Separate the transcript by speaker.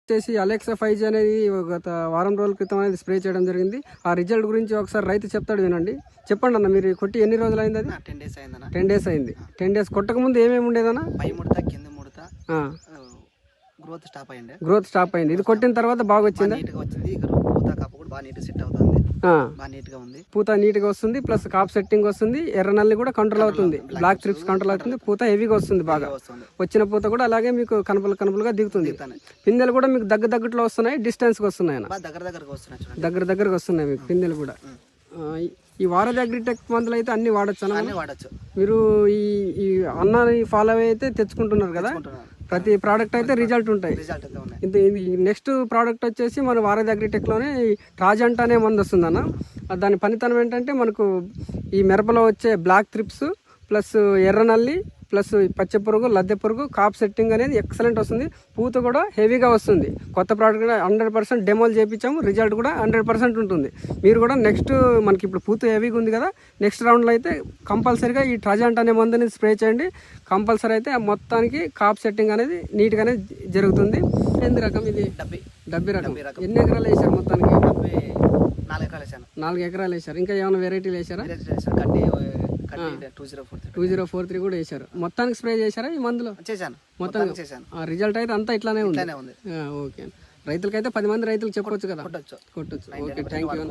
Speaker 1: వచ్చేసి Alexa 5G అనేది గత వారం రోజుల క్రితం అనేది స్ప్రే చేయడం జరిగింది. ఆ రిజల్ట్ గురించి ఒకసారి రైతు చెప్తాడు వినండి. చెప్పండి అన్న, మీరు కొట్టి ఎన్ని రోజులు అయింది? అది
Speaker 2: 10 days అయిందన్న.
Speaker 1: 10 days అయింది. 10 days కొట్టక ముందు ఏమేమి ఉండేదన్న?
Speaker 2: పై ముడత కింద ముడత గ్రోత్ స్టాప్ అయ్యింది.
Speaker 1: గ్రోత్ స్టాప్ అయింది. ఇది కొట్టిన తర్వాత బాగా వచ్చింది,
Speaker 2: నీట్గా వచ్చింది. పూత కాపు కూడా బాగా నీట్ సెట్ అవుతుంది, బాగా నీట్గా ఉంది.
Speaker 1: పూత నీట్గా వస్తుంది, ప్లస్ కాప్ సెట్టింగ్ వస్తుంది, ఎర్ర నల్లి కూడా కంట్రోల్ అవుతుంది, బ్లాక్ ట్రిప్స్ కంట్రోల్ అవుతుంది, పూత హెవీగా వస్తుంది. బాగా వచ్చిన పూత కూడా అలాగే మీకు కనుపలుగా దిగుతుంది. పిందెలు కూడా మీకు దగ్గరలో వస్తున్నాయి, డిస్టెన్స్కి వస్తున్నాయి, దగ్గరగా వస్తున్నాయి మీకు పిందెలు కూడా. ఈ వారధి అగ్రిటెక్ మందులు అయితే అన్ని వాడచ్చు. మీరు ఈ అన్నాన్ని ఫాలో అయితే తెచ్చుకుంటున్నారు కదా, ప్రతి ప్రోడక్ట్ అయితే రిజల్ట్ ఉంటాయి. నెక్స్ట్ ప్రోడక్ట్ వచ్చేసి మన వారధి అగ్రిటెక్లోనే ట్రాజెంట్ అనే మందు వస్తుంది అన్న. దాని పనితనం ఏంటంటే మనకు ఈ మిరపలో వచ్చే బ్లాక్ త్రిప్స్ ప్లస్ ఎర్ర నల్లి ప్లస్ పచ్చ పురుగు, లద్దె పురుగు, కాప్ సెట్టింగ్ అనేది ఎక్సలెంట్ వస్తుంది. పూత కూడా హెవీగా వస్తుంది. కొత్త ప్రోడక్ట్ కూడా 100% డెమోలు చేయించాము, రిజల్ట్ కూడా 100% ఉంటుంది. మీరు కూడా నెక్స్ట్ మనకి ఇప్పుడు పూత హెవీగా ఉంది కదా, నెక్స్ట్ రౌండ్లో అయితే కంపల్సరీగా ఈ ట్రాజెంట్ అనే మందుని స్ప్రే చేయండి. కంపల్సరీ అయితే మొత్తానికి కాప్ సెట్టింగ్ అనేది నీట్గానే జరుగుతుంది. ఎన్ని రకం ఇది? డబ్బి రకం. ఎన్ని ఎకరాలు వేసారు మొత్తానికి? 4 ఎకరాలు వేసారు. ఇంకా ఏమైనా వెరైటీలు వేసారా? 2043 కూడా వేసారు. మొత్తానికి స్ప్రే చేశారా ఈ మందులో? మొత్తం రిజల్ట్ అయితే అంతా ఇట్లానే ఉంది. ఓకే, రైతులకైతే 10 మంది రైతులు చెప్పొచ్చు కదా, కొట్టొచ్చు. Okay, thank you.